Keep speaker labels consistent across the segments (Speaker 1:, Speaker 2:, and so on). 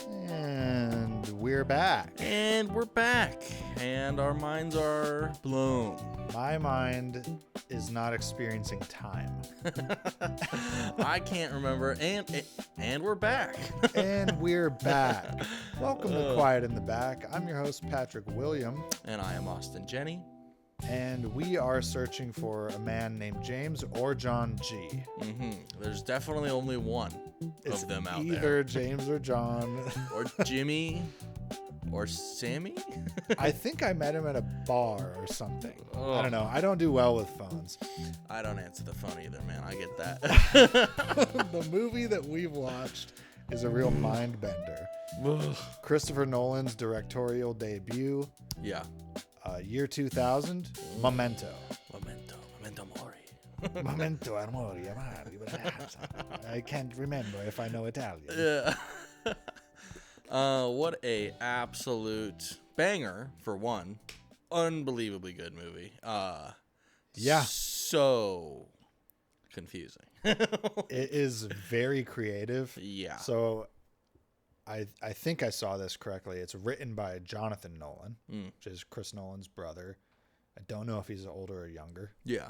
Speaker 1: And we're back.
Speaker 2: And we're back. And our minds are blown.
Speaker 1: My mind is not experiencing time.
Speaker 2: I can't remember. And we're back.
Speaker 1: And we're back. Welcome to Quiet in the Back. I'm your host, Patrick William.
Speaker 2: And I am Austin Jenny.
Speaker 1: And we are searching for a man named James or John G.
Speaker 2: There's definitely only one
Speaker 1: It's
Speaker 2: of them out there.
Speaker 1: either James or John.
Speaker 2: Or Jimmy. Or Sammy.
Speaker 1: I think I met him at a bar or something.
Speaker 2: Oh.
Speaker 1: I don't know. I don't do well with phones.
Speaker 2: I don't answer the phone either, man. I get that.
Speaker 1: The movie that we've watched is a real mind bender. Christopher Nolan's directorial debut,
Speaker 2: Yeah.
Speaker 1: year 2000, Memento.
Speaker 2: Memento mori.
Speaker 1: Memento amore, amare. I can't remember if I know Italian.
Speaker 2: Yeah. What a absolute banger for one. Unbelievably good movie.
Speaker 1: Yeah.
Speaker 2: So confusing.
Speaker 1: It is very creative.
Speaker 2: Yeah.
Speaker 1: So I think I saw this correctly. It's written by Jonathan Nolan, which is Chris Nolan's brother. I don't know if he's older or younger.
Speaker 2: Yeah.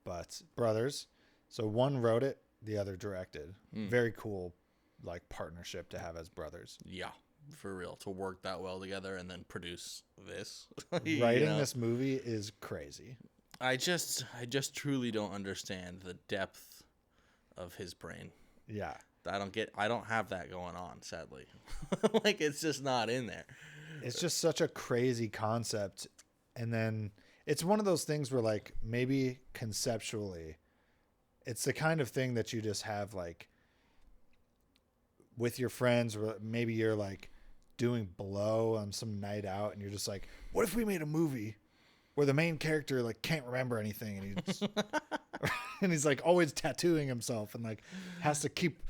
Speaker 1: But brothers. So one wrote it, the other directed. Very cool, like, partnership to have as brothers.
Speaker 2: Yeah. For real. To work that well together and then produce this.
Speaker 1: Writing this movie is crazy.
Speaker 2: I just truly don't understand the depth of his brain.
Speaker 1: Yeah.
Speaker 2: I don't have that going on, sadly. Like, it's just not in there.
Speaker 1: It's just such a crazy concept. And then it's one of those things where, like, maybe conceptually, it's the kind of thing that you just have, like, with your friends, or maybe you're, like, doing blow on some night out and you're just like, what if we made a movie where the main character, like, can't remember anything and he's and he's, like, always tattooing himself and, like, has to keep...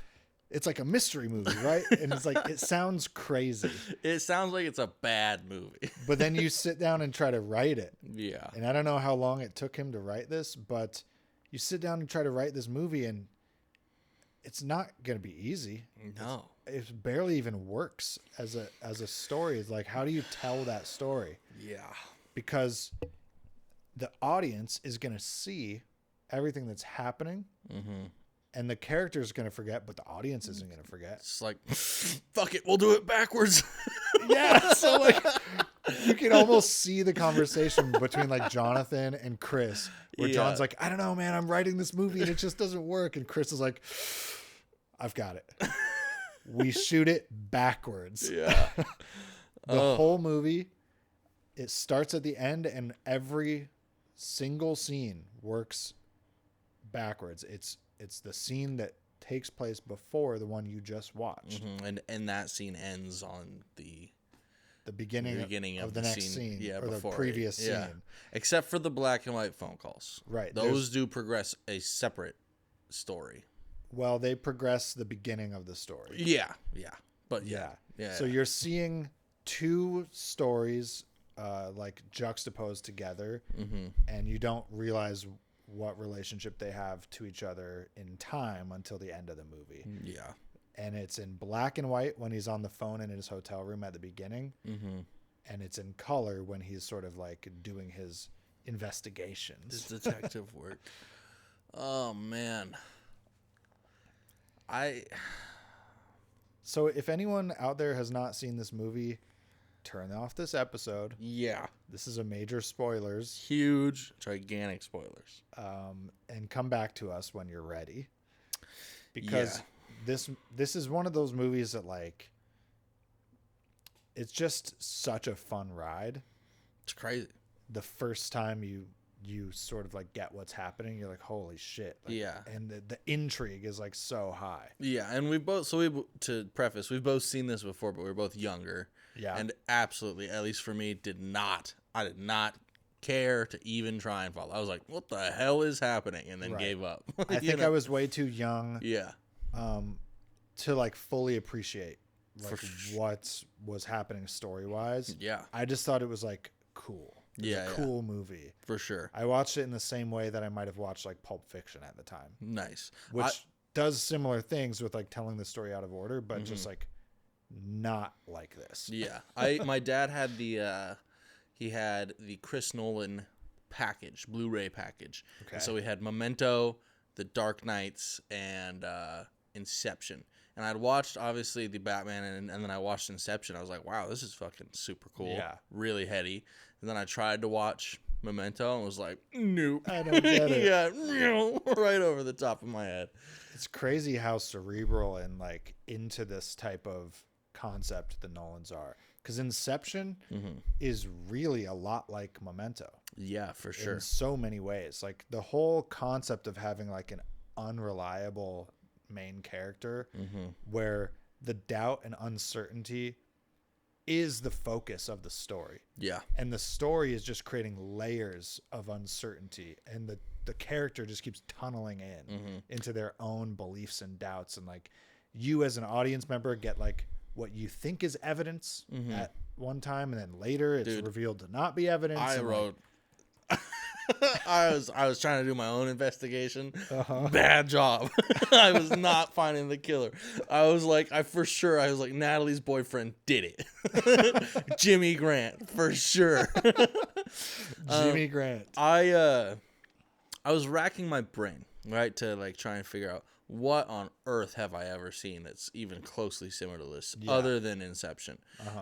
Speaker 1: It's like a mystery movie, right? And it's like, it sounds crazy.
Speaker 2: It sounds like it's a bad movie.
Speaker 1: But then you sit down and try to write it.
Speaker 2: Yeah.
Speaker 1: And I don't know how long it took him to write this, but you sit down and try to write this movie and it's not going to be easy.
Speaker 2: No.
Speaker 1: It barely even works as a story. It's like, how do you tell that story?
Speaker 2: Yeah.
Speaker 1: Because the audience is going to see everything that's happening. And the character is going to forget, but the audience isn't going to forget.
Speaker 2: It's like, fuck it, we'll do it backwards.
Speaker 1: Yeah, so, like, you can almost see the conversation between, like, Jonathan and Chris, where John's like, I don't know, man, I'm writing this movie and it just doesn't work. And Chris is like, I've got it. We shoot it backwards.
Speaker 2: Yeah.
Speaker 1: The whole movie, it starts at the end and every single scene works backwards. It's the scene that takes place before the one you just watched.
Speaker 2: And that scene ends on the
Speaker 1: beginning of the next scene.
Speaker 2: Yeah,
Speaker 1: or
Speaker 2: before
Speaker 1: the previous scene.
Speaker 2: Yeah. Except for the black and white phone calls.
Speaker 1: Right.
Speaker 2: Those do progress a separate story.
Speaker 1: Well, they progress the beginning of the story.
Speaker 2: Yeah. Yeah. But yeah.
Speaker 1: So you're seeing two stories like juxtaposed together, and you don't realize what relationship they have to each other in time until the end of the movie.
Speaker 2: Yeah.
Speaker 1: And it's in black and white when he's on the phone in his hotel room at the beginning. And it's in color when he's sort of like doing his investigations.
Speaker 2: His detective work. Oh, man.
Speaker 1: So if anyone out there has not seen this movie, turn off this episode.
Speaker 2: Yeah.
Speaker 1: This is a major spoilers.
Speaker 2: Huge, gigantic spoilers.
Speaker 1: And come back to us when you're ready. Because this is one of those movies that, like, it's just such a fun ride.
Speaker 2: It's crazy.
Speaker 1: The first time you sort of, like, get what's happening, you're like, holy shit. Like,
Speaker 2: yeah.
Speaker 1: And the intrigue is, like, so high.
Speaker 2: Yeah, and to preface, we've both seen this before, but we were both younger.
Speaker 1: Yeah.
Speaker 2: And absolutely, at least for me, I did not care to even try and follow. I was like, what the hell is happening? And then gave up.
Speaker 1: I think I was way too young to, like, fully appreciate, like, what was happening story-wise.
Speaker 2: Yeah.
Speaker 1: I just thought it was, like, cool. It was a cool movie.
Speaker 2: For sure.
Speaker 1: I watched it in the same way that I might have watched, like, Pulp Fiction at the time.
Speaker 2: Nice.
Speaker 1: Which does similar things with, like, telling the story out of order, but just, like, not like this.
Speaker 2: Yeah. My dad had the Chris Nolan package, Blu-ray package.
Speaker 1: Okay.
Speaker 2: And so we had Memento, The Dark Knights, and Inception. And I'd watched obviously the Batman, and then I watched Inception. I was like, wow, this is fucking super cool.
Speaker 1: Yeah.
Speaker 2: Really heady. And then I tried to watch Memento and was like, nope.
Speaker 1: I don't get it.
Speaker 2: Yeah, right over the top of my head.
Speaker 1: It's crazy how cerebral and like into this type of concept the Nolans are. Because Inception is really a lot like Memento.
Speaker 2: Yeah, for sure.
Speaker 1: In so many ways. Like the whole concept of having like an unreliable main character where the doubt and uncertainty is the focus of the story.
Speaker 2: Yeah.
Speaker 1: And the story is just creating layers of uncertainty, and the character just keeps tunneling in into their own beliefs and doubts, and like you as an audience member get like what you think is evidence at one time, and then later it's revealed to not be evidence.
Speaker 2: I wrote I was trying to do my own investigation. Bad job. I was not finding the killer. I was like, Natalie's boyfriend did it. Jimmy Grant, for sure.
Speaker 1: Jimmy Grant.
Speaker 2: I was racking my brain, right, to like try and figure out what on earth have I ever seen that's even closely similar to this, other than Inception.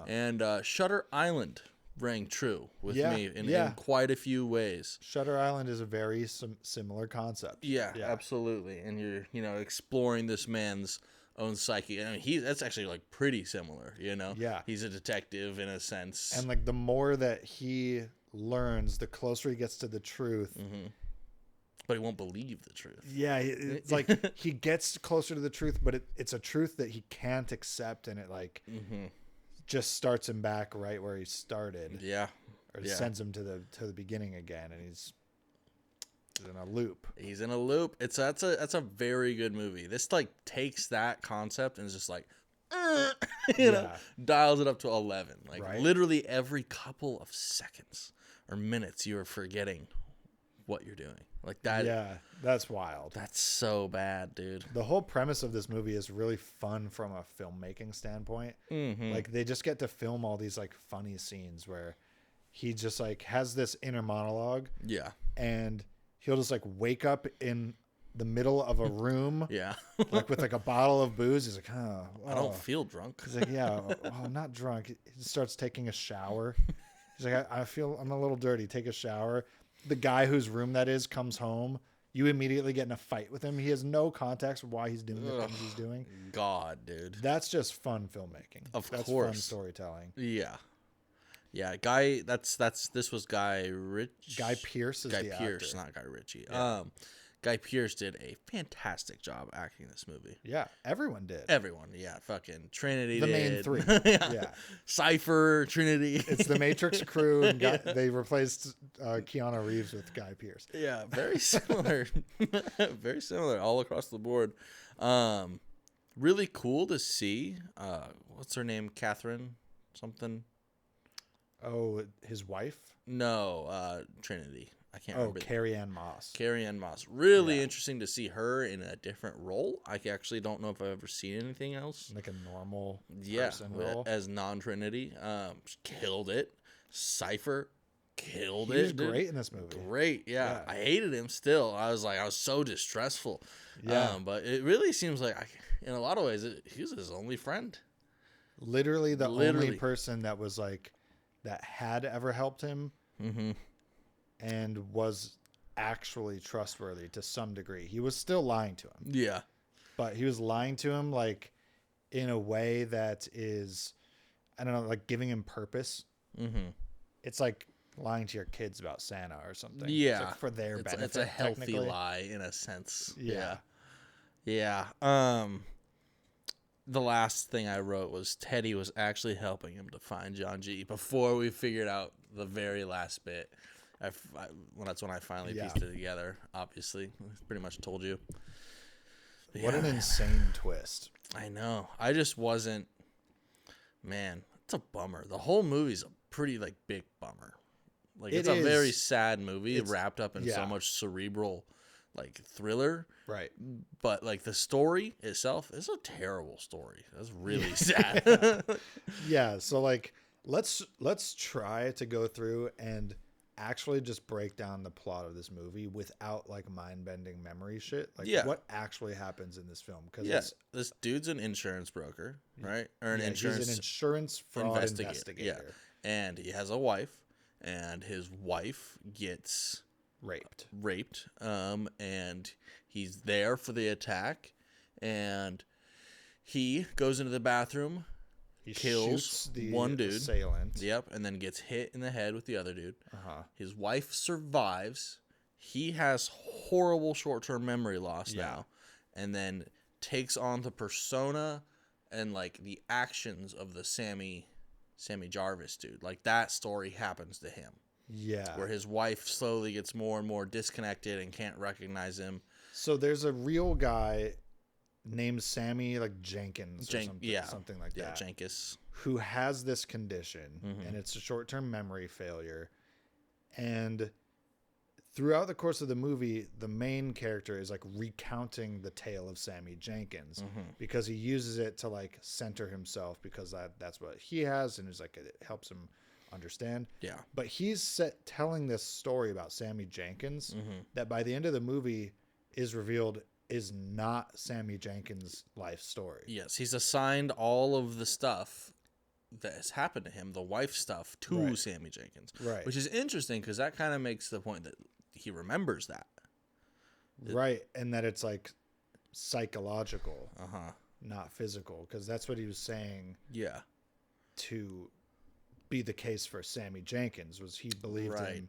Speaker 2: And Shutter Island rang true with me in quite a few ways.
Speaker 1: Shutter Island is a very similar concept.
Speaker 2: Yeah, absolutely. And you're exploring this man's own psyche. I mean, that's actually like pretty similar, Yeah. He's a detective in a sense.
Speaker 1: And like the more that he learns, the closer he gets to the truth.
Speaker 2: But he won't believe the truth.
Speaker 1: Yeah, it's like he gets closer to the truth, but it's a truth that he can't accept, and it like just starts him back right where he started.
Speaker 2: Yeah.
Speaker 1: Or sends him to the beginning again, and he's in a loop.
Speaker 2: He's in a loop. That's a very good movie. This like takes that concept and is just like dials it up to 11. Like literally every couple of seconds or minutes you are forgetting what you're doing. Like that.
Speaker 1: Yeah, that's wild.
Speaker 2: That's so bad, dude.
Speaker 1: The whole premise of this movie is really fun from a filmmaking standpoint. Like they just get to film all these like funny scenes where he just like has this inner monologue.
Speaker 2: Yeah.
Speaker 1: And he'll just like wake up in the middle of a room.
Speaker 2: Yeah.
Speaker 1: Like with like a bottle of booze. He's like,
Speaker 2: I don't feel drunk.
Speaker 1: He's like, I'm not drunk. He starts taking a shower. He's like, I'm a little dirty. Take a shower. The guy whose room that is comes home. You immediately get in a fight with him. He has no context for why he's doing the things he's doing.
Speaker 2: God, dude.
Speaker 1: That's just fun filmmaking.
Speaker 2: Of
Speaker 1: That's
Speaker 2: course.
Speaker 1: Fun storytelling.
Speaker 2: Yeah. Yeah, this was Guy Ritchie.
Speaker 1: Guy Pearce is
Speaker 2: Guy
Speaker 1: the
Speaker 2: Pearce,
Speaker 1: actor.
Speaker 2: not Guy Ritchie.
Speaker 1: Yeah.
Speaker 2: Guy Pearce did a fantastic job acting in this movie.
Speaker 1: Yeah, everyone did.
Speaker 2: Everyone, yeah. Fucking Trinity
Speaker 1: the
Speaker 2: did.
Speaker 1: main three.
Speaker 2: Yeah. Cypher, Trinity.
Speaker 1: It's the Matrix crew, and they replaced Keanu Reeves with Guy Pearce.
Speaker 2: Yeah, very similar. Very similar all across the board. Really cool to see. What's her name? Catherine something?
Speaker 1: Oh, his wife?
Speaker 2: No, Trinity. I can't remember.
Speaker 1: Carrie-Anne Moss.
Speaker 2: Carrie-Anne Moss. Really interesting to see her in a different role. I actually don't know if I've ever seen anything else.
Speaker 1: Like a normal person role.
Speaker 2: As non-Trinity. Killed it. Cypher killed it.
Speaker 1: He was great in this movie.
Speaker 2: Great, yeah. I hated him still. I was so distressful.
Speaker 1: Yeah.
Speaker 2: But it really seems like, in a lot of ways, he was his only friend.
Speaker 1: Literally the only person that was like, that had ever helped him. And was actually trustworthy to some degree. He was still lying to him.
Speaker 2: Yeah.
Speaker 1: But he was lying to him like in a way that is, I don't know, like giving him purpose. It's like lying to your kids about Santa or something.
Speaker 2: Yeah.
Speaker 1: It's like for their benefit.
Speaker 2: It's a healthy lie in a sense.
Speaker 1: Yeah.
Speaker 2: Yeah. The last thing I wrote was Teddy was actually helping him to find John G. before we figured out the very last bit. That's when I finally pieced it together, obviously. I pretty much told you.
Speaker 1: What an insane twist.
Speaker 2: I know. I just wasn't... Man, it's a bummer. The whole movie's a pretty, big bummer. It's a very sad movie wrapped up in so much cerebral like thriller.
Speaker 1: Right.
Speaker 2: But like the story itself is a terrible story. That's really sad.
Speaker 1: Yeah. So like, let's try to go through and actually just break down the plot of this movie without like mind-bending memory shit. Like what actually happens in this film? Because
Speaker 2: this dude's an insurance broker, right? Or
Speaker 1: he's an insurance fraud investigator.
Speaker 2: Yeah. And he has a wife, and his wife gets
Speaker 1: raped.
Speaker 2: And he's there for the attack, and he goes into the bathroom. He kills the one dude,
Speaker 1: assailant.
Speaker 2: Yep, and then gets hit in the head with the other dude. His wife survives. He has horrible short-term memory loss now, and then takes on the persona and like the actions of the Sammy Jarvis dude. Like that story happens to him.
Speaker 1: Yeah,
Speaker 2: where his wife slowly gets more and more disconnected and can't recognize him.
Speaker 1: So there's a real guy named Sammy like Jenkins or something like that.
Speaker 2: Yeah, Jenkins.
Speaker 1: Who has this condition, and it's a short-term memory failure. And throughout the course of the movie, the main character is like recounting the tale of Sammy Jenkins because he uses it to like center himself because that's what he has, and it's like it helps him understand.
Speaker 2: Yeah.
Speaker 1: But he's telling this story about Sammy Jenkins that by the end of the movie is revealed is not Sammy Jenkins' life story.
Speaker 2: Yes, he's assigned all of the stuff that has happened to him, the wife stuff, to Sammy Jenkins.
Speaker 1: Right.
Speaker 2: Which is interesting because that kind of makes the point that he remembers that.
Speaker 1: Right, and that it's like psychological, not physical, because that's what he was saying.
Speaker 2: Yeah.
Speaker 1: To be the case for Sammy Jenkins was he believed in,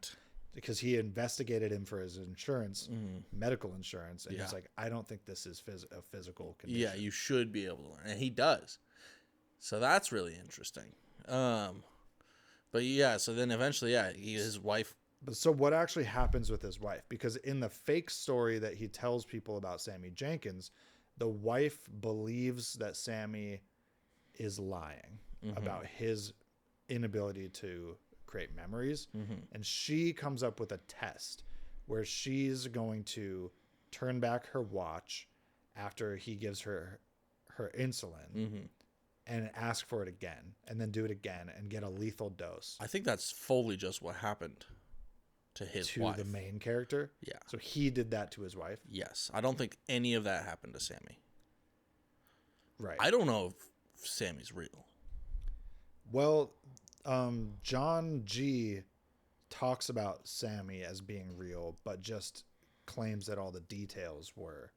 Speaker 1: because he investigated him for his insurance, medical insurance, and he's like, I don't think this is a physical condition.
Speaker 2: Yeah, you should be able to learn, and he does. So that's really interesting. But yeah, so then eventually, his wife.
Speaker 1: But so what actually happens with his wife? Because in the fake story that he tells people about Sammy Jenkins, the wife believes that Sammy is lying about his inability to create memories. And she comes up with a test where she's going to turn back her watch after he gives her insulin and ask for it again, and then do it again and get a lethal dose.
Speaker 2: I think that's fully just what happened to his wife.
Speaker 1: To the main character?
Speaker 2: Yeah.
Speaker 1: So he did that to his wife?
Speaker 2: Yes. I don't think any of that happened to Sammy.
Speaker 1: Right.
Speaker 2: I don't know if Sammy's real.
Speaker 1: Well, John G talks about Sammy as being real, but just claims that all the details were.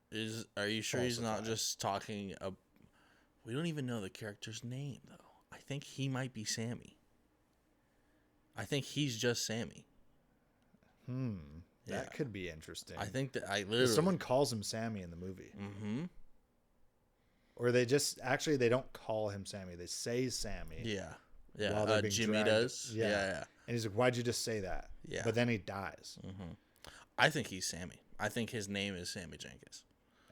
Speaker 2: Are you sure he's not just talking? We don't even know the character's name, though. I think he might be Sammy. I think he's just Sammy.
Speaker 1: That could be interesting.
Speaker 2: I think that
Speaker 1: someone calls him Sammy in the movie. Or they don't call him Sammy. They say Sammy.
Speaker 2: Yeah. Yeah. Jimmy does. Yeah.
Speaker 1: And he's like, why'd you just say that?
Speaker 2: Yeah.
Speaker 1: But then he dies.
Speaker 2: I think he's Sammy. I think his name is Sammy Jenkins.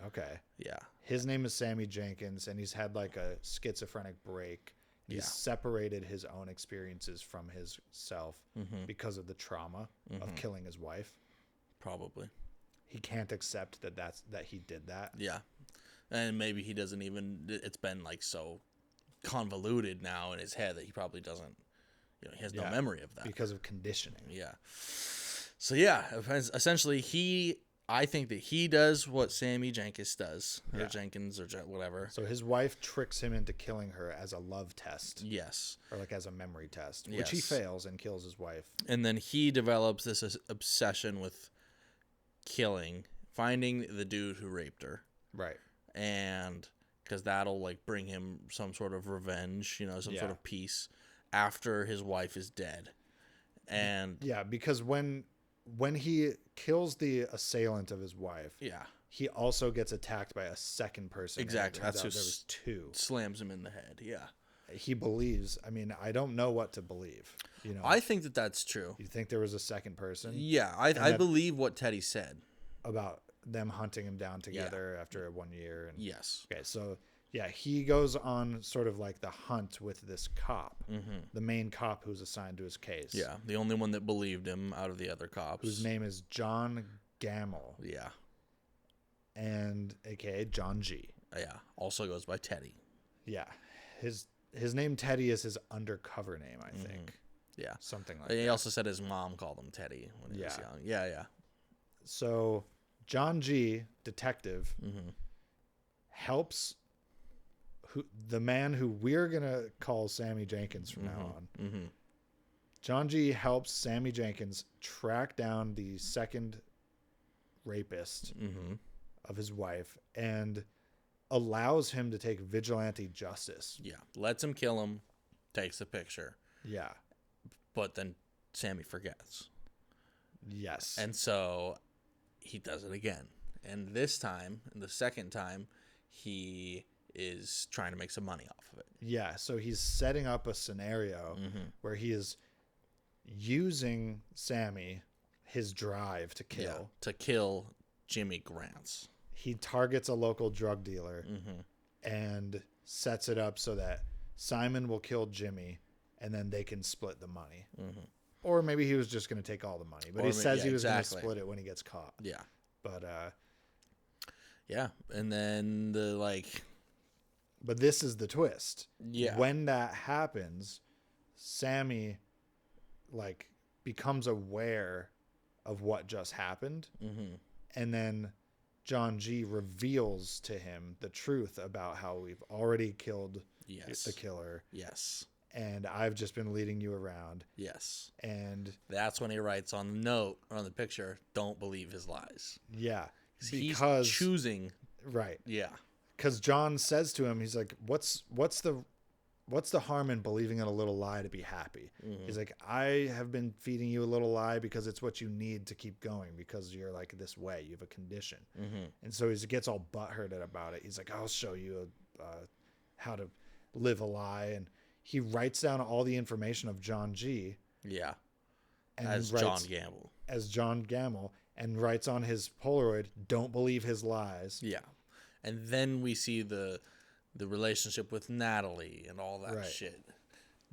Speaker 1: Okay.
Speaker 2: Yeah.
Speaker 1: His name is Sammy Jenkins, and he's had like a schizophrenic break. He's separated his own experiences from his self because of the trauma of killing his wife.
Speaker 2: Probably.
Speaker 1: He can't accept that he did that.
Speaker 2: Yeah. And maybe he doesn't even, it's been like so convoluted now in his head that he probably doesn't, he has no memory of that.
Speaker 1: Because of conditioning.
Speaker 2: Yeah. So essentially I think that he does what Sammy Jenkins does, or Jenkins, or whatever.
Speaker 1: So his wife tricks him into killing her as a love test.
Speaker 2: Yes.
Speaker 1: Or like as a memory test, which he fails and kills his wife.
Speaker 2: And then he develops this obsession with finding the dude who raped her.
Speaker 1: Right.
Speaker 2: And because that'll like bring him some sort of revenge, some sort of peace after his wife is dead. And
Speaker 1: because when he kills the assailant of his wife, he also gets attacked by a second person.
Speaker 2: Exactly.
Speaker 1: That's who there was two.
Speaker 2: Slams him in the head. Yeah.
Speaker 1: He believes. I mean, I don't know what to believe.
Speaker 2: I think that that's true.
Speaker 1: You think there was a second person?
Speaker 2: Yeah, I believe what Teddy said
Speaker 1: about them hunting him down together after 1 year. And,
Speaker 2: yes.
Speaker 1: Okay, so he goes on sort of like the hunt with this cop, the main cop who's assigned to his case.
Speaker 2: Yeah, the only one that believed him out of the other cops.
Speaker 1: Whose name is John Gamble.
Speaker 2: Yeah.
Speaker 1: and aka John G.
Speaker 2: Yeah, also goes by Teddy.
Speaker 1: Yeah, his name Teddy is his undercover name, I think.
Speaker 2: Yeah,
Speaker 1: something like
Speaker 2: and
Speaker 1: that.
Speaker 2: He also said his mom called him Teddy when he was young. Yeah.
Speaker 1: So John G, detective, helps the man who we're gonna call Sammy Jenkins from now on. John G helps Sammy Jenkins track down the second rapist of his wife and allows him to take vigilante justice.
Speaker 2: Yeah, lets him kill him, takes the picture.
Speaker 1: Yeah.
Speaker 2: But then Sammy forgets.
Speaker 1: Yes.
Speaker 2: And so he does it again. And this time, the second time, he is trying to make some money off of it.
Speaker 1: Yeah, so he's setting up a scenario where he is using Sammy, his drive to kill.
Speaker 2: Yeah, to kill Jimmy Grants.
Speaker 1: He targets a local drug dealer and sets it up so that Simon will kill Jimmy and then they can split the money. Or maybe he was just going to take all the money, but he says he was going to split it when he gets caught.
Speaker 2: Yeah.
Speaker 1: But
Speaker 2: yeah, and then
Speaker 1: but this is the twist.
Speaker 2: Yeah.
Speaker 1: When that happens, Sammy becomes aware of what just happened. And then John G reveals to him the truth about how we've already killed the killer.
Speaker 2: Yes.
Speaker 1: And I've just been leading you around.
Speaker 2: Yes.
Speaker 1: And
Speaker 2: that's when he writes on the note or on the picture, don't believe his lies.
Speaker 1: Yeah.
Speaker 2: Because he's choosing.
Speaker 1: Right.
Speaker 2: Yeah.
Speaker 1: Because John says to him, he's like, what's the harm in believing in a little lie to be happy? He's like, I have been feeding you a little lie because it's what you need to keep going because you're like this way. You have a condition. And so he gets all butthurt about it. He's like, I'll show you how to live a lie. And he writes down all the information of John G.
Speaker 2: Yeah.
Speaker 1: And
Speaker 2: as John Gamble.
Speaker 1: As John Gamble. And writes on his Polaroid, don't believe his lies.
Speaker 2: Yeah. And then we see the relationship with Natalie and all that shit.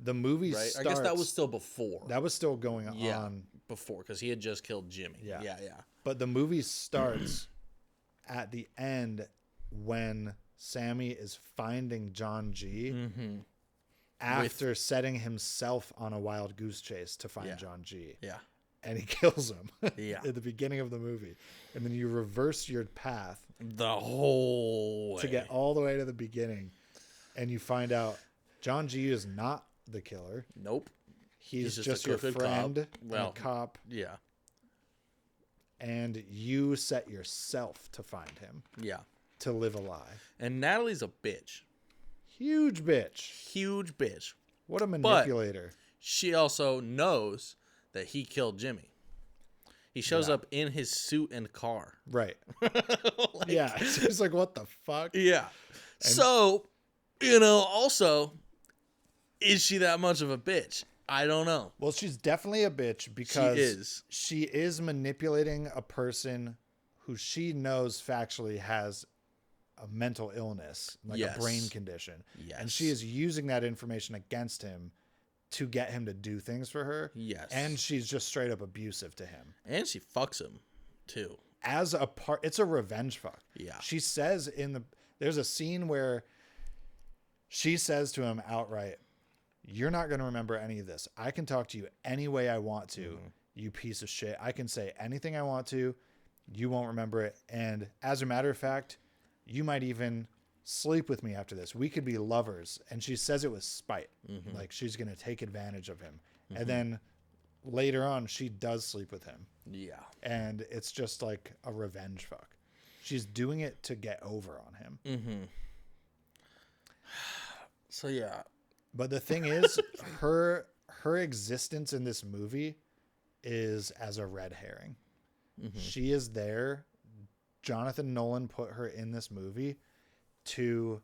Speaker 1: The movie starts...
Speaker 2: I guess that was still before.
Speaker 1: That was still going on.
Speaker 2: Before, because he had just killed Jimmy. Yeah.
Speaker 1: But the movie starts at the end when Sammy is finding John G. After setting himself on a wild goose chase to find John G.
Speaker 2: Yeah.
Speaker 1: And he kills him
Speaker 2: at
Speaker 1: the beginning of the movie. And then you reverse your path
Speaker 2: the whole way
Speaker 1: to get all the way to the beginning. And you find out John G is not the killer.
Speaker 2: Nope.
Speaker 1: He's just your friend, a cop.
Speaker 2: Yeah.
Speaker 1: And you set yourself to find him.
Speaker 2: Yeah.
Speaker 1: To live a lie.
Speaker 2: And Natalie's a bitch.
Speaker 1: Huge bitch.
Speaker 2: Huge bitch.
Speaker 1: What a manipulator.
Speaker 2: But she also knows that he killed Jimmy. He shows up in his suit and car.
Speaker 1: Right. Yeah. She's like, what the fuck?
Speaker 2: Yeah. And so, also, is she that much of a bitch? I don't know.
Speaker 1: Well, she's definitely a bitch because she is manipulating a person who she knows factually has a mental illness, like a brain condition. Yes. And she is using that information against him to get him to do things for her.
Speaker 2: Yes.
Speaker 1: And she's just straight up abusive to him.
Speaker 2: And she fucks him too.
Speaker 1: It's a revenge fuck.
Speaker 2: Yeah.
Speaker 1: She says there's a scene where she says to him outright, you're not going to remember any of this. I can talk to you any way I want to, you piece of shit. I can say anything I want to. You won't remember it. And as a matter of fact, you might even sleep with me after this. We could be lovers. And she says it with spite. Like she's going to take advantage of him. And then later on, she does sleep with him.
Speaker 2: Yeah.
Speaker 1: And it's just like a revenge fuck. She's doing it to get over on him.
Speaker 2: So, yeah.
Speaker 1: But the thing is, her existence in this movie is as a red herring. She is there. Jonathan Nolan put her in this movie because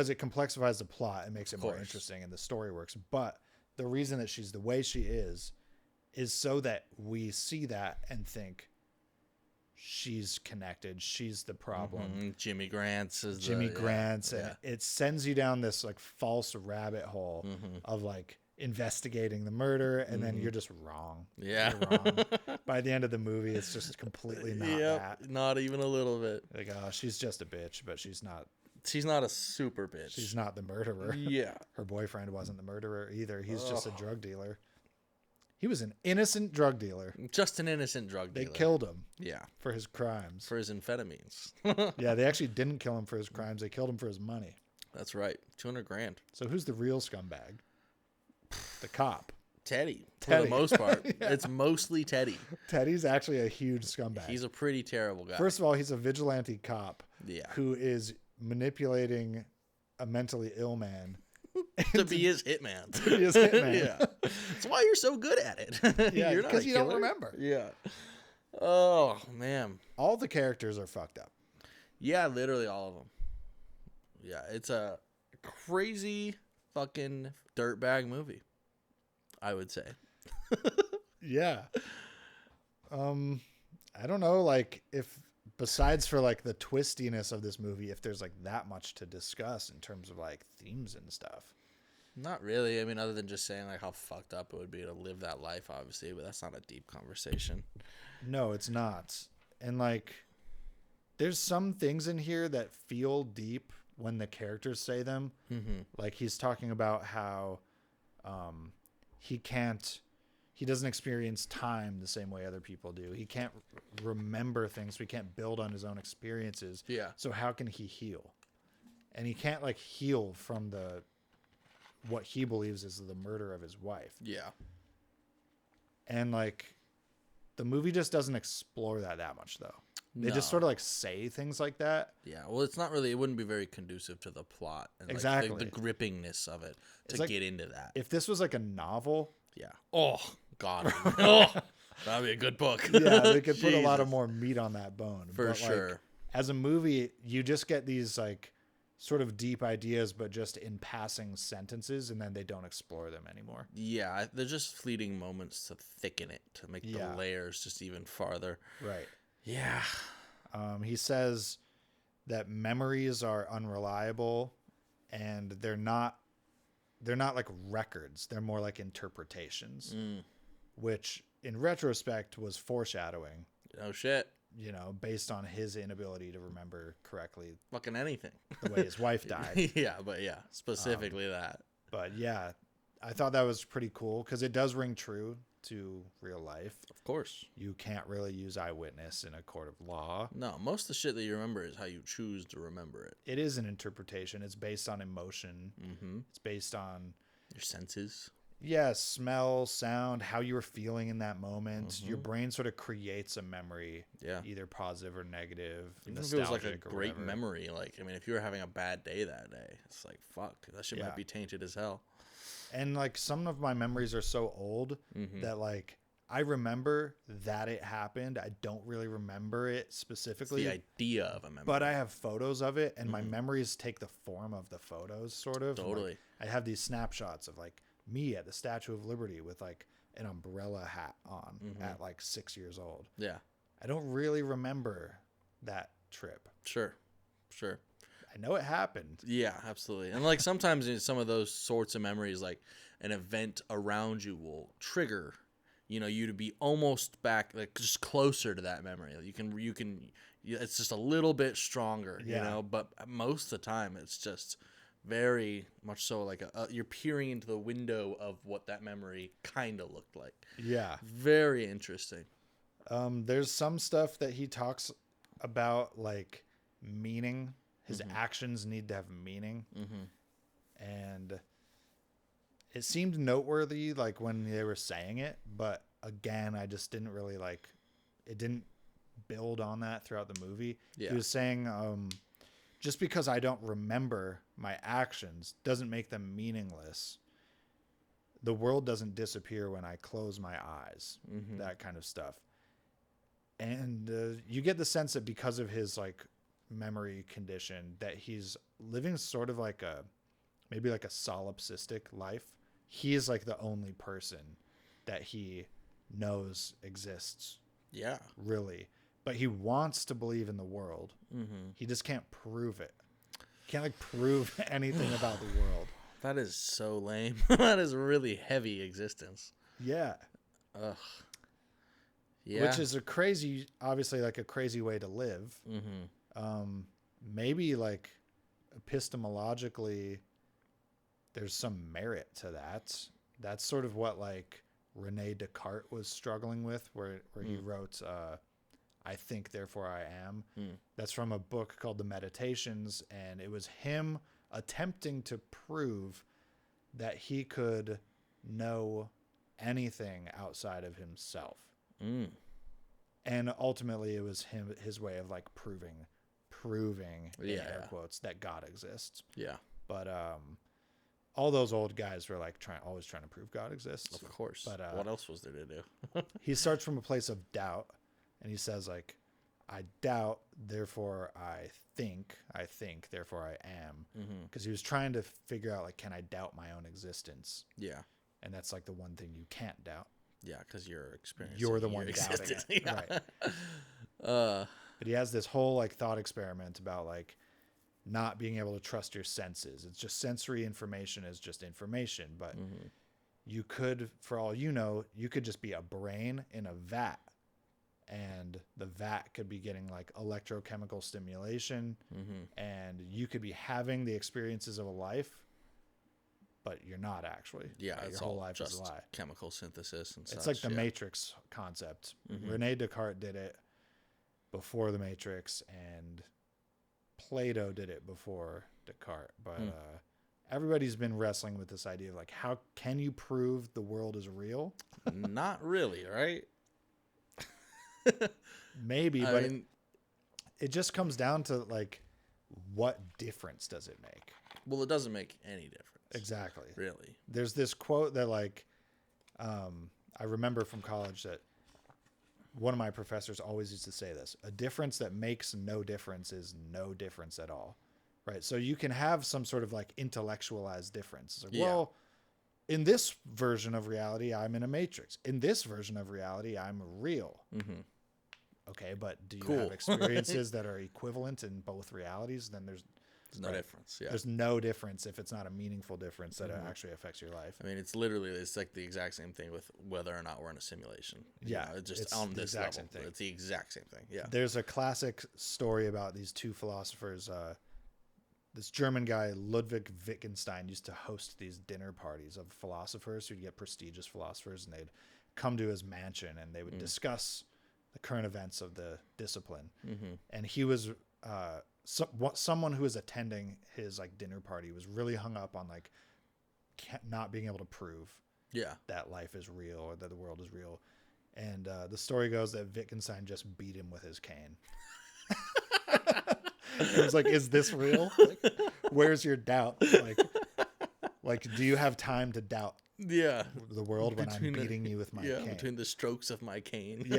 Speaker 1: it complexifies the plot and makes it more interesting and the story works. But the reason that she's the way she is so that we see that and think she's connected. She's the problem.
Speaker 2: Jimmy Grants
Speaker 1: and it sends you down this like false rabbit hole of like, investigating the murder, and then you're just wrong.
Speaker 2: Yeah.
Speaker 1: You're wrong. By the end of the movie, it's just completely not that.
Speaker 2: Not even a little bit.
Speaker 1: Like, oh, she's just a bitch, but she's not.
Speaker 2: She's not a super bitch.
Speaker 1: She's not the murderer.
Speaker 2: Yeah.
Speaker 1: Her boyfriend wasn't the murderer either. He's just a drug dealer. He was an innocent drug dealer.
Speaker 2: Just an innocent drug dealer.
Speaker 1: They killed him.
Speaker 2: Yeah.
Speaker 1: For his crimes.
Speaker 2: For his amphetamines.
Speaker 1: Yeah, they actually didn't kill him for his crimes. They killed him for his money.
Speaker 2: That's right. $200,000.
Speaker 1: So who's the real scumbag? The cop.
Speaker 2: Teddy. For the most part.
Speaker 1: Yeah.
Speaker 2: It's mostly Teddy.
Speaker 1: Teddy's actually a huge scumbag.
Speaker 2: He's a pretty terrible guy.
Speaker 1: First of all, he's a vigilante cop.
Speaker 2: Yeah.
Speaker 1: Who is manipulating a mentally ill man.
Speaker 2: To be his hitman.
Speaker 1: To be his hitman.
Speaker 2: Yeah. That's why you're so good at it.
Speaker 1: Yeah,
Speaker 2: You're not
Speaker 1: because
Speaker 2: a
Speaker 1: you don't
Speaker 2: killer.
Speaker 1: remember.
Speaker 2: Yeah. Oh, man.
Speaker 1: All the characters are fucked up.
Speaker 2: Yeah, literally all of them. Yeah, it's a crazy fucking dirtbag movie, I would say.
Speaker 1: Yeah. I don't know, like, if besides for like the twistiness of this movie, if there's like that much to discuss in terms of like themes and stuff.
Speaker 2: Not really. I mean, other than just saying like how fucked up it would be to live that life, obviously, but that's not a deep conversation.
Speaker 1: No, it's not. And like, there's some things in here that feel deep when the characters say them.
Speaker 2: Mm-hmm.
Speaker 1: Like he's talking about how he doesn't experience time the same way other people do. He can't remember things. So he can't build on his own experiences.
Speaker 2: Yeah.
Speaker 1: So how can he heal? And he can't like heal from what he believes is the murder of his wife.
Speaker 2: Yeah.
Speaker 1: And like the movie just doesn't explore that much though. They
Speaker 2: No.
Speaker 1: just sort of like say things like that.
Speaker 2: Yeah. Well, it's not really. It wouldn't be very conducive to the plot and
Speaker 1: Exactly.
Speaker 2: like, the grippingness of it to
Speaker 1: It's like-
Speaker 2: get into that.
Speaker 1: If this was like a novel,
Speaker 2: Yeah. Oh God. Oh, that'd be a good book.
Speaker 1: yeah, they could put a lot of
Speaker 2: Jesus.
Speaker 1: more meat on that bone.
Speaker 2: For
Speaker 1: But, like,
Speaker 2: sure.
Speaker 1: as a movie, you just get these like sort of deep ideas, but just in passing sentences, and then they don't explore them anymore.
Speaker 2: Yeah, they're just fleeting moments to thicken it, to make
Speaker 1: Yeah.
Speaker 2: the layers just even farther.
Speaker 1: Right.
Speaker 2: Yeah.
Speaker 1: He says that memories are unreliable, and they're not like records. They're more like interpretations, which in retrospect was foreshadowing.
Speaker 2: Oh shit.
Speaker 1: You know, based on his inability to remember correctly
Speaker 2: Fucking anything.
Speaker 1: the way his wife died.
Speaker 2: Yeah, but yeah, specifically that.
Speaker 1: But yeah, I thought that was pretty cool because it does ring true to real life.
Speaker 2: Of course.
Speaker 1: You can't really use eyewitness in a court of law.
Speaker 2: No, most of the shit that you remember is how you choose to remember it.
Speaker 1: It is an interpretation. It's based on emotion.
Speaker 2: Mm-hmm.
Speaker 1: It's based on,
Speaker 2: Your senses.
Speaker 1: yeah, smell, sound, how you were feeling in that moment.
Speaker 2: Mm-hmm.
Speaker 1: Your brain sort of creates a memory,
Speaker 2: Yeah.
Speaker 1: either positive or negative.
Speaker 2: Even if it was like a
Speaker 1: nostalgic or
Speaker 2: great
Speaker 1: whatever.
Speaker 2: memory, like, I mean, if you were having a bad day that day, it's like, fuck, that shit
Speaker 1: Yeah.
Speaker 2: might be tainted as hell.
Speaker 1: And like some of my memories are so old
Speaker 2: Mm-hmm.
Speaker 1: that like I remember that it happened. I don't really remember it
Speaker 2: It's
Speaker 1: specifically.
Speaker 2: the idea of a memory.
Speaker 1: But I have photos of it, and my memories take the form of the photos, sort of. And, like,
Speaker 2: Totally.
Speaker 1: I have these snapshots of like me at the Statue of Liberty with like an umbrella hat on at like 6 years old.
Speaker 2: Yeah.
Speaker 1: I don't really remember that trip.
Speaker 2: Sure. Sure.
Speaker 1: I know it happened.
Speaker 2: Yeah, absolutely. And like sometimes in some of those sorts of memories, like an event around you will trigger, you to be almost back, like just closer to that memory. It's just a little bit stronger,
Speaker 1: Yeah.
Speaker 2: but most of the time it's just very much so like you're peering into the window of what that memory kind of looked like.
Speaker 1: Yeah.
Speaker 2: Very interesting.
Speaker 1: There's some stuff that he talks about, like meaning. His actions need to have meaning. And it seemed noteworthy, like when they were saying it, but again, I just didn't really it didn't build on that throughout the movie.
Speaker 2: Yeah.
Speaker 1: He was saying, just because I don't remember my actions doesn't make them meaningless. The world doesn't disappear when I close my eyes, that kind of stuff. And you get the sense that because of his like memory condition, that he's living sort of like maybe like a solipsistic life. He is like the only person that he knows exists,
Speaker 2: Yeah.
Speaker 1: really, but he wants to believe in the world. He just can't prove it. Can't like prove anything about the world.
Speaker 2: That is so lame. That is really heavy existence.
Speaker 1: Yeah.
Speaker 2: Ugh. Yeah.
Speaker 1: Which is obviously like a crazy way to live.
Speaker 2: Mm-hmm.
Speaker 1: Maybe like epistemologically, there's some merit to that. That's sort of what like Rene Descartes was struggling with, where he wrote, I think, therefore I am. That's from a book called The Meditations, and it was him attempting to prove that he could know anything outside of himself. And ultimately it was his way of like proving in air quotes that God exists. Yeah. But all those old guys were like always trying to prove God exists.
Speaker 2: Of course. But what else was there to do?
Speaker 1: He starts from a place of doubt, and he says like, I doubt, therefore I think, therefore I am. Because he was trying to figure out like, can I doubt my own existence? Yeah. And that's like the one thing you can't doubt.
Speaker 2: Yeah, because
Speaker 1: you're the one doubting it. Yeah. Right. But he has this whole like thought experiment about like not being able to trust your senses. It's just sensory information is just information. But you could, for all you know, you could just be a brain in a vat. And the vat could be getting like electrochemical stimulation. And you could be having the experiences of a life, but you're not actually.
Speaker 2: Yeah,
Speaker 1: like,
Speaker 2: it's
Speaker 1: your whole
Speaker 2: all
Speaker 1: life
Speaker 2: just
Speaker 1: is a lie.
Speaker 2: Chemical synthesis and such.
Speaker 1: It's like the Matrix concept. Rene Descartes did it before the Matrix, and Plato did it before Descartes. But everybody's been wrestling with this idea of like, how can you prove the world is real?
Speaker 2: Not really, right?
Speaker 1: Maybe, but it just comes down to like, what difference does it make?
Speaker 2: Well, it doesn't make any difference.
Speaker 1: Exactly.
Speaker 2: Really.
Speaker 1: There's this quote that like, I remember from college that one of my professors always used to say this: a difference that makes no difference is no difference at all. Right. So you can have some sort of like intellectualized difference. It's like, well, in this version of reality, I'm in a matrix. In this version of reality, I'm real. Okay, but do you have experiences that are equivalent in both realities? Then there's
Speaker 2: no difference. Yeah.
Speaker 1: There's no difference if it's not a meaningful difference that actually affects your life.
Speaker 2: I mean, it's like the exact same thing with whether or not we're in a simulation. It's just on this level. Same thing. It's the exact same thing. Yeah.
Speaker 1: There's a classic story about these two philosophers. This German guy, Ludwig Wittgenstein, used to host these dinner parties of philosophers who'd get prestigious philosophers, and they'd come to his mansion and they would discuss the current events of the discipline. And he was someone who was attending his like dinner party was really hung up on like not being able to prove that life is real or that the world is real. And the story goes that Wittgenstein just beat him with his cane. It was like, is this real? Like, where's your doubt? Like, do you have time to doubt the world when I'm beating you with my cane?
Speaker 2: Between the strokes of my cane.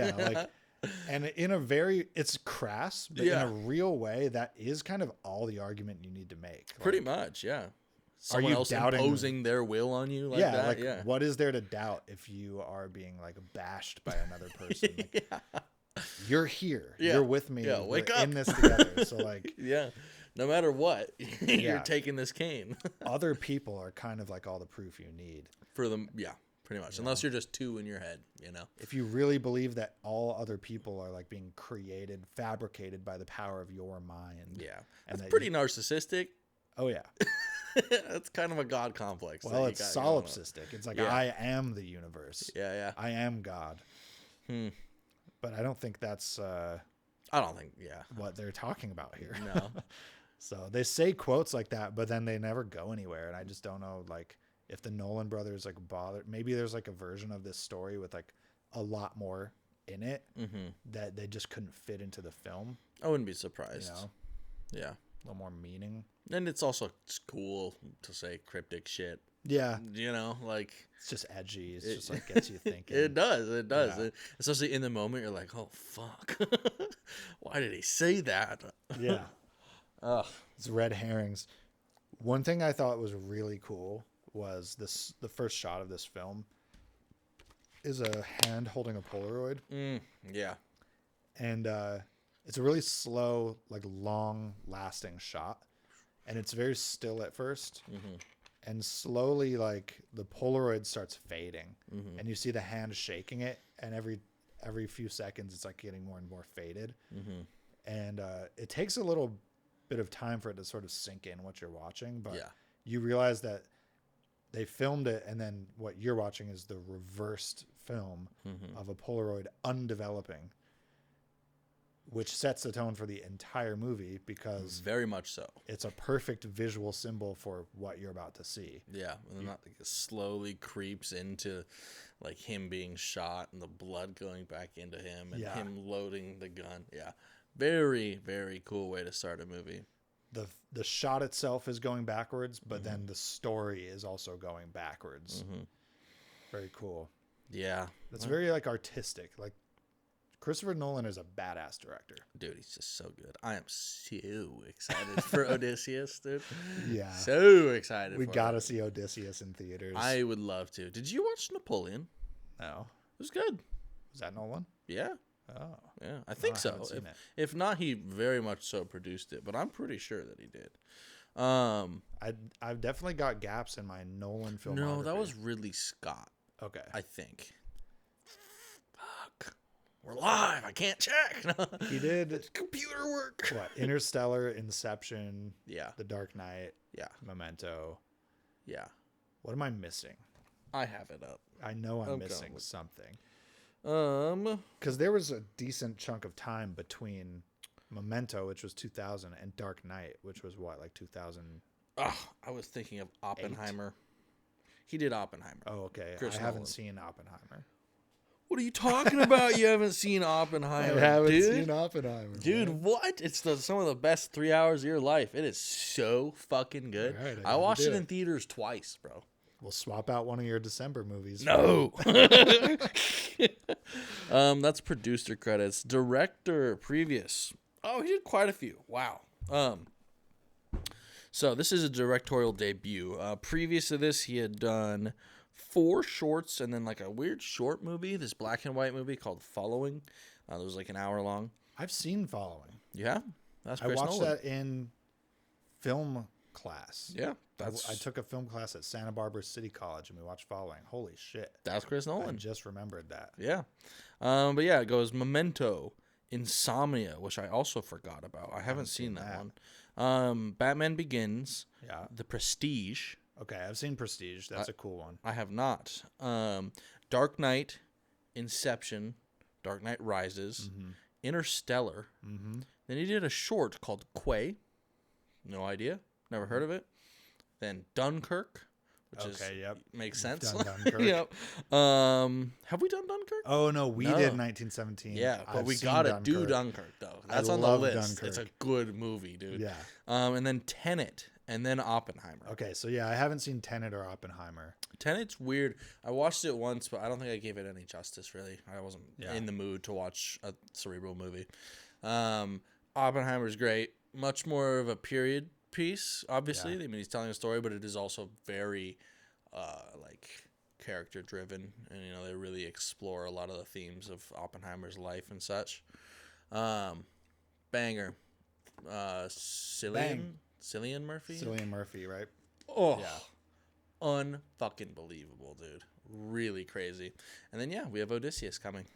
Speaker 1: And in it's crass, but in a real way, that is kind of all the argument you need to make. Like,
Speaker 2: pretty much, yeah. Someone else imposing their will on you like that?
Speaker 1: What is there to doubt if you are being like bashed by another person? Like, you're here. You're with me.
Speaker 2: Wake up.
Speaker 1: In this together. So like,
Speaker 2: no matter what, you're taking this cane.
Speaker 1: Other people are kind of like all the proof you need
Speaker 2: for them. Yeah. Pretty much, unless you're just two in your head,
Speaker 1: If you really believe that all other people are like being fabricated by the power of your mind.
Speaker 2: Yeah. That's pretty narcissistic.
Speaker 1: Oh, yeah.
Speaker 2: That's kind of a God complex.
Speaker 1: Well, it's solipsistic. It's like, I am the universe.
Speaker 2: Yeah.
Speaker 1: I am God. But I don't think that's what they're talking about here.
Speaker 2: No.
Speaker 1: So they say quotes like that, but then they never go anywhere. And I just don't know, like, if the Nolan brothers like bother, maybe there's like a version of this story with like a lot more in it that they just couldn't fit into the film.
Speaker 2: I wouldn't be surprised. Yeah.
Speaker 1: A little more meaning.
Speaker 2: And it's also cool to say cryptic shit.
Speaker 1: Yeah.
Speaker 2: Like
Speaker 1: it's just edgy. It's just like gets you thinking.
Speaker 2: It does. Yeah. Especially in the moment, you're like, oh, fuck. Why did he say that?
Speaker 1: Yeah. It's red herrings. One thing I thought was really cool was the first shot of this film is a hand holding a Polaroid.
Speaker 2: Yeah.
Speaker 1: And it's a really slow, like long lasting shot. And it's very still at first. and slowly like the Polaroid starts fading, and you see the hand shaking it, and every few seconds it's like getting more and more faded, and it takes a little bit of time for it to sort of sink in what you're watching, but you realize that they filmed it, and then what you're watching is the reversed film of a Polaroid undeveloping, which sets the tone for the entire movie because
Speaker 2: very much so.
Speaker 1: It's a perfect visual symbol for what you're about to see.
Speaker 2: Yeah, and then that like, slowly creeps into like him being shot and the blood going back into him and him loading the gun. Yeah, very, very cool way to start a movie.
Speaker 1: The shot itself is going backwards, but then the story is also going backwards. Very cool.
Speaker 2: Yeah,
Speaker 1: that's very like artistic. Like Christopher Nolan is a badass director.
Speaker 2: Dude, he's just so good. I am so excited for Odysseus, dude.
Speaker 1: Yeah.
Speaker 2: So excited.
Speaker 1: We got to see Odysseus in theaters.
Speaker 2: I would love to. Did you watch Napoleon?
Speaker 1: No.
Speaker 2: It was good.
Speaker 1: Was that Nolan?
Speaker 2: Yeah.
Speaker 1: Oh.
Speaker 2: Yeah, I think so. If not, he very much so produced it, but I'm pretty sure that he did.
Speaker 1: I've definitely got gaps in my Nolan filmography.
Speaker 2: No, that was Ridley Scott.
Speaker 1: Okay.
Speaker 2: I think. Fuck. We're live. I can't check.
Speaker 1: He did
Speaker 2: it's computer work.
Speaker 1: What? Interstellar, Inception.
Speaker 2: Yeah.
Speaker 1: The Dark Knight.
Speaker 2: Yeah.
Speaker 1: Memento.
Speaker 2: Yeah.
Speaker 1: What am I missing?
Speaker 2: I have it up.
Speaker 1: I know I'm missing something.
Speaker 2: Because
Speaker 1: there was a decent chunk of time between Memento, which was 2000, and Dark Knight, which was what, like 2000?
Speaker 2: I was thinking of Oppenheimer. He did Oppenheimer.
Speaker 1: Oh, okay.
Speaker 2: Chris
Speaker 1: I haven't
Speaker 2: Nolan.
Speaker 1: seen Oppenheimer.
Speaker 2: What are you talking about? You haven't seen Oppenheimer?
Speaker 1: I haven't seen Oppenheimer.
Speaker 2: Dude,
Speaker 1: man.
Speaker 2: what? It's some of the best 3 hours of your life. It is so fucking good.
Speaker 1: Right,
Speaker 2: I watched it in theaters twice, bro.
Speaker 1: We'll swap out one of your December movies.
Speaker 2: No. That's producer credits. Director previous. Oh, he did quite a few. Wow. So this is a directorial debut. Previous to this, he had done 4 shorts and then like a weird short movie, this black and white movie called Following. That was like an hour long.
Speaker 1: I've seen Following.
Speaker 2: Yeah? That's
Speaker 1: I
Speaker 2: Chris
Speaker 1: watched
Speaker 2: Nolan.
Speaker 1: that in film class.
Speaker 2: Yeah.
Speaker 1: I took a film class at Santa Barbara City College, and we watched Following. Holy shit.
Speaker 2: That's Chris Nolan.
Speaker 1: I just remembered that.
Speaker 2: Yeah. But yeah, it goes Memento, Insomnia, which I also forgot about. I haven't seen that one. Batman Begins.
Speaker 1: Yeah.
Speaker 2: The Prestige.
Speaker 1: Okay, I've seen Prestige. That's a cool one.
Speaker 2: I have not. Dark Knight, Inception, Dark Knight Rises, Interstellar. Then he did a short called Quay. No idea. Never heard of it. Then Dunkirk, which makes sense.
Speaker 1: Done Dunkirk.
Speaker 2: Yep. Have we done Dunkirk?
Speaker 1: Oh, no, we did 1917.
Speaker 2: Yeah, but we
Speaker 1: got
Speaker 2: to do Dunkirk, though. That's on the list. Dunkirk. It's a good movie, dude.
Speaker 1: Yeah.
Speaker 2: And then Tenet, and then Oppenheimer.
Speaker 1: Okay, so yeah, I haven't seen Tenet or Oppenheimer.
Speaker 2: Tenet's weird. I watched it once, but I don't think I gave it any justice, really. I wasn't in the mood to watch a cerebral movie. Oppenheimer's great. Much more of a period piece, obviously. I mean, he's telling a story, but it is also very like character driven, and they really explore a lot of the themes of Oppenheimer's life and such. Banger. Cillian Murphy.
Speaker 1: Cillian Murphy, right?
Speaker 2: Oh yeah, unfucking believable, dude. Really crazy. And then we have Odysseus coming.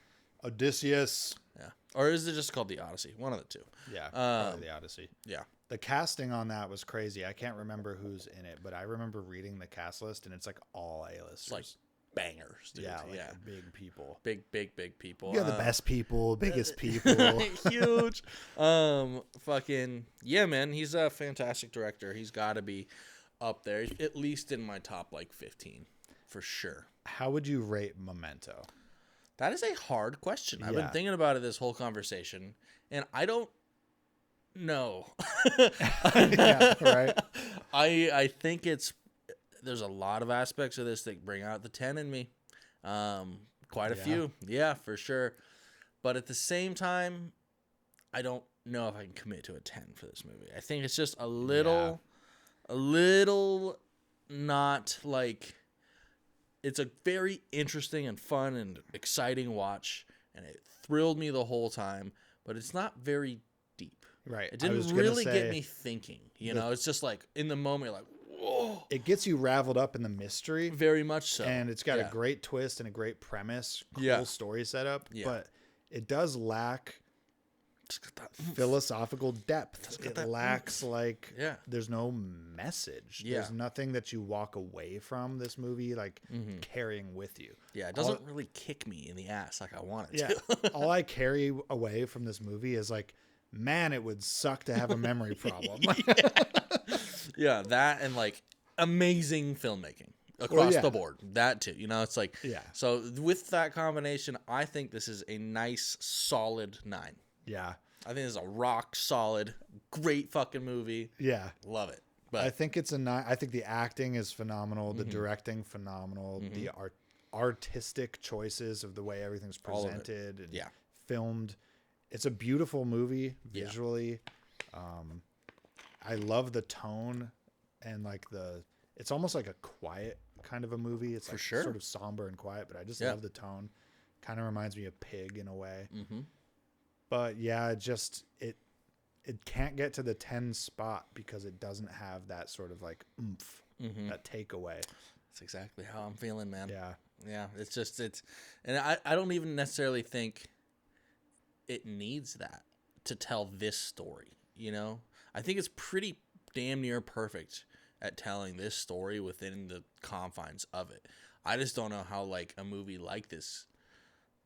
Speaker 1: Odysseus.
Speaker 2: Yeah. Or is it just called The Odyssey? One of the two.
Speaker 1: Yeah, probably The Odyssey.
Speaker 2: Yeah.
Speaker 1: The casting on that was crazy. I can't remember who's in it, but I remember reading the cast list, and it's like all A-listers.
Speaker 2: Like bangers, dude.
Speaker 1: Yeah, big people.
Speaker 2: Big people.
Speaker 1: Yeah, the best people, biggest people.
Speaker 2: Huge. Fucking, yeah, man. He's a fantastic director. He's got to be up there, at least in my top, 15, for sure.
Speaker 1: How would you rate Memento?
Speaker 2: That is a hard question. I've been thinking about it this whole conversation, and I don't know.
Speaker 1: Yeah, right?
Speaker 2: I think there's a lot of aspects of this that bring out the 10 in me. Quite a few. Yeah, for sure. But at the same time, I don't know if I can commit to a 10 for this movie. I think it's just a little not like... It's a very interesting and fun and exciting watch, and it thrilled me the whole time, but it's not very deep.
Speaker 1: Right.
Speaker 2: It didn't really get me thinking. It's just like in the moment, you're like, whoa.
Speaker 1: it gets you raveled up in the mystery.
Speaker 2: Very much so.
Speaker 1: And it's got a great twist and a great premise, cool story setup, but it does lack philosophical depth. It lacks there's no message. There's nothing that you walk away from this movie carrying with you.
Speaker 2: Yeah, it doesn't really kick me in the ass like I want it to.
Speaker 1: All I carry away from this movie is man, it would suck to have a memory problem.
Speaker 2: Yeah, that and amazing filmmaking across the board. That too. It's so with that combination, I think this is a nice solid 9.
Speaker 1: Yeah.
Speaker 2: I think it's a rock solid, great fucking movie.
Speaker 1: Yeah.
Speaker 2: Love it. But
Speaker 1: I think it's a 9. I think the acting is phenomenal, the directing phenomenal, the artistic choices of the way everything's presented and filmed. It's a beautiful movie visually. I love the tone and it's almost like a quiet kind of a movie. It's sort of somber and quiet, but I just love the tone. Kind of reminds me of Pig in a way. Mm-hmm. But yeah, it can't get to the 10 spot because it doesn't have that sort of oomph, that takeaway.
Speaker 2: That's exactly how I'm feeling, man.
Speaker 1: Yeah.
Speaker 2: Yeah. And I don't even necessarily think it needs that to tell this story, I think it's pretty damn near perfect at telling this story within the confines of it. I just don't know how a movie like this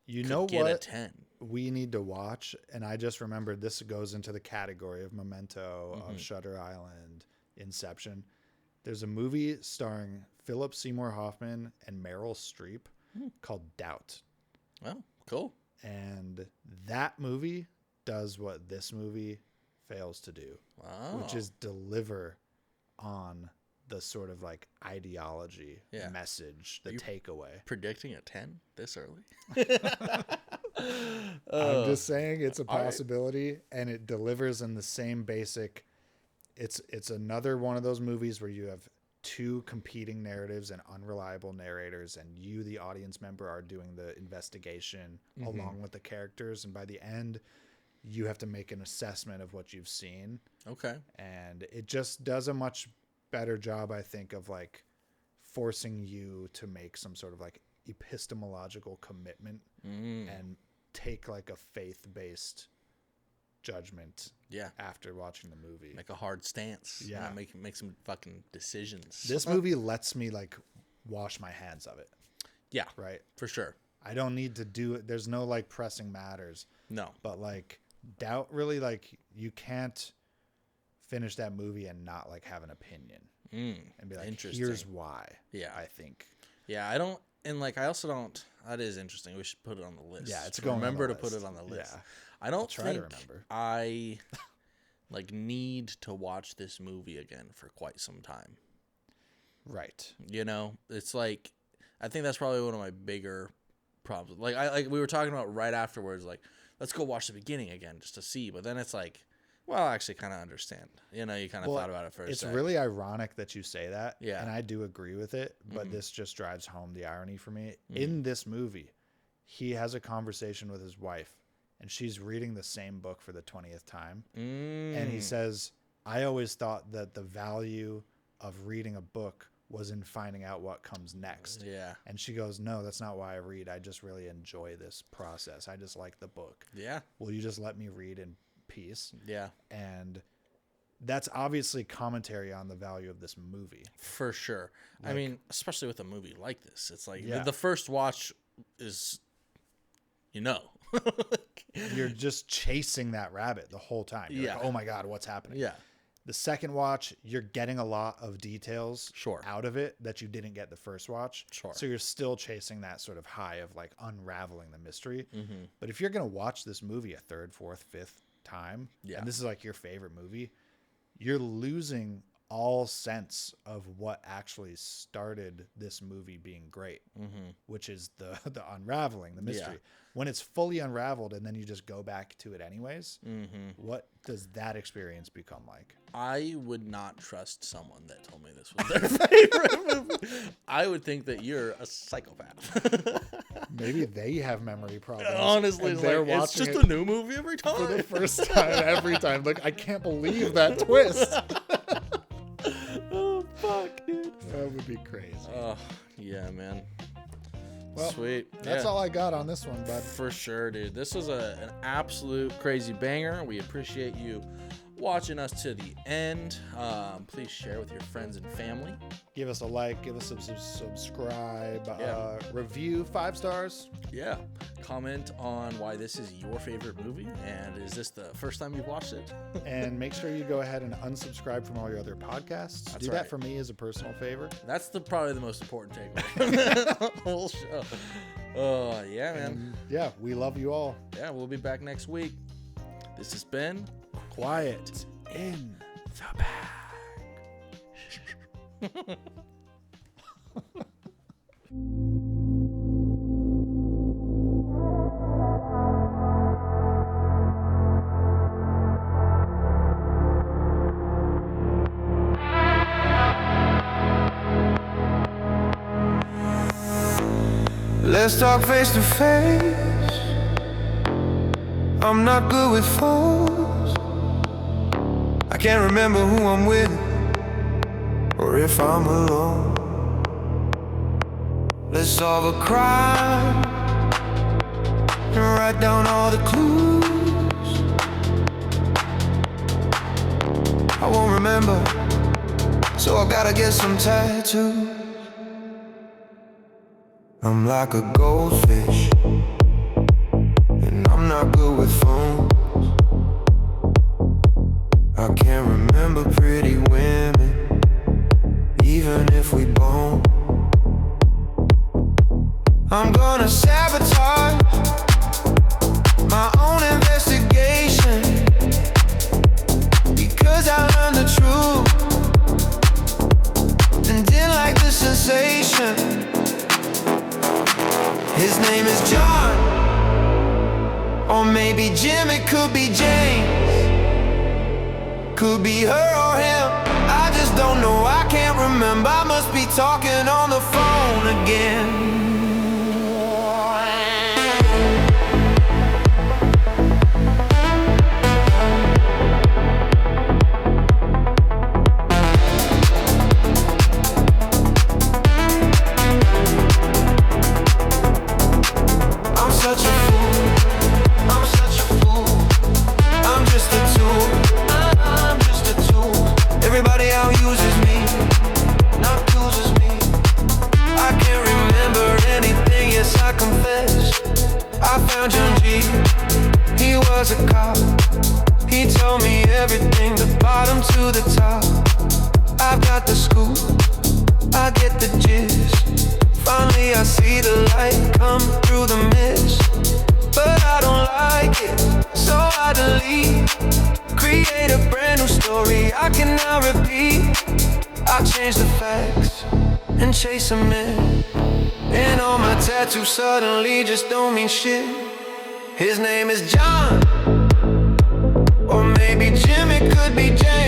Speaker 1: could
Speaker 2: get a 10.
Speaker 1: We need to watch, and I just remembered this goes into the category of Memento, of Shutter Island, Inception. There's a movie starring Philip Seymour Hoffman and Meryl Streep called Doubt.
Speaker 2: Oh, cool.
Speaker 1: And that movie does what this movie fails to do, which is deliver on the sort of ideology, message, the takeaway.
Speaker 2: Predicting a 10 this early?
Speaker 1: I'm just saying it's a possibility, and it delivers in the same basic. It's another one of those movies where you have two competing narratives and unreliable narrators, and you, the audience member, are doing the investigation along with the characters, and by the end, you have to make an assessment of what you've seen.
Speaker 2: Okay.
Speaker 1: And it just does a much better job, I think, of forcing you to make some sort of epistemological commitment and take a faith-based judgment after watching the movie.
Speaker 2: Make a hard stance. Yeah. Make some fucking decisions.
Speaker 1: This movie lets me wash my hands of it.
Speaker 2: Yeah.
Speaker 1: Right?
Speaker 2: For sure.
Speaker 1: I don't need to do it. There's no pressing matters.
Speaker 2: No.
Speaker 1: But Doubt really you can't finish that movie and not have an opinion and be here's why. Yeah, I think.
Speaker 2: Yeah, I don't, and I also don't. That is interesting. We should put it on the list.
Speaker 1: Yeah, it's going.
Speaker 2: Remember to put it on the list. Yeah, I don't think to remember. I need to watch this movie again for quite some time.
Speaker 1: Right.
Speaker 2: It's I think that's probably one of my bigger problems. We were talking about right afterwards. Let's go watch the beginning again just to see. But then it's well, I actually kind of understand. You kind of thought about it first.
Speaker 1: It's really ironic that you say that.
Speaker 2: Yeah.
Speaker 1: And I do agree with it. But this just drives home the irony for me. In this movie, he has a conversation with his wife, and she's reading the same book for the 20th time. And he says, I always thought that the value of reading a book was in finding out what comes next.
Speaker 2: Yeah.
Speaker 1: And she goes, no, that's not why I read. I just really enjoy this process. I just like the book.
Speaker 2: Yeah.
Speaker 1: Will you just let me read in peace?
Speaker 2: Yeah.
Speaker 1: And that's obviously commentary on the value of this movie.
Speaker 2: For sure. I mean, especially with a movie like this. It's the first watch is,
Speaker 1: you're just chasing that rabbit the whole time. You're oh my God, what's happening?
Speaker 2: Yeah.
Speaker 1: The second watch, you're getting a lot of details
Speaker 2: sure.
Speaker 1: out of it that you didn't get the first watch.
Speaker 2: Sure.
Speaker 1: So you're still chasing that sort of high of like unraveling the mystery.
Speaker 2: Mm-hmm.
Speaker 1: But if you're going to watch this movie a third, fourth, fifth time,
Speaker 2: yeah.
Speaker 1: and this is like your favorite movie, you're losing all sense of what actually started this movie being great,
Speaker 2: mm-hmm.
Speaker 1: which is the unraveling, the mystery.
Speaker 2: Yeah.
Speaker 1: When it's fully unraveled and then you just go back to it anyways,
Speaker 2: mm-hmm.
Speaker 1: what does that experience become like?
Speaker 2: I would not trust someone that told me this was their favorite movie. I would think that you're a psychopath.
Speaker 1: Maybe they have memory problems.
Speaker 2: Honestly, it's just a new movie every time.
Speaker 1: For the first time, every time. Like, I can't believe that twist.
Speaker 2: Oh, fuck, dude.
Speaker 1: be crazy.
Speaker 2: Oh, yeah, man.
Speaker 1: Well,
Speaker 2: sweet.
Speaker 1: That's all I got on this one, bud.
Speaker 2: For sure, dude. This was an absolute crazy banger. We appreciate you watching us to the end. Please share with your friends and family.
Speaker 1: Give us a like, give us a subscribe,
Speaker 2: Yeah.
Speaker 1: Review 5 stars.
Speaker 2: Yeah. Comment on why this is your favorite movie, and is this the first time you've watched it?
Speaker 1: And make sure you go ahead and unsubscribe from all your other podcasts.
Speaker 2: That's
Speaker 1: Do
Speaker 2: right.
Speaker 1: that for me as a personal favor.
Speaker 2: That's probably the most important takeaway from the whole show. Oh, yeah, man.
Speaker 1: And yeah, we love you all.
Speaker 2: Yeah, we'll be back next week. This has been
Speaker 1: Quiet in the back.
Speaker 3: Let's talk face to face. I'm not good with phones. I can't remember who I'm with or if I'm alone. Let's solve a crime and write down all the clues. I won't remember, so I gotta get some tattoos. I'm like a goldfish, and I'm not good with phones. I can't remember pretty women, even if we bone. I'm gonna sabotage my own investigation, because I learned the truth and didn't like the sensation. His name is John, or maybe Jim, it could be James, could be her or him, I just don't know, I can't remember. I must be talking on the phone again. He was a cop. He told me everything, the bottom to the top. I've got the scoop, I get the gist. Finally I see the light come through the mist, but I don't like it, so I delete. Create a brand new story I can now repeat. I change the facts and chase a myth, and all my tattoos suddenly just don't mean shit. His name is John, or maybe Jim, it could be James.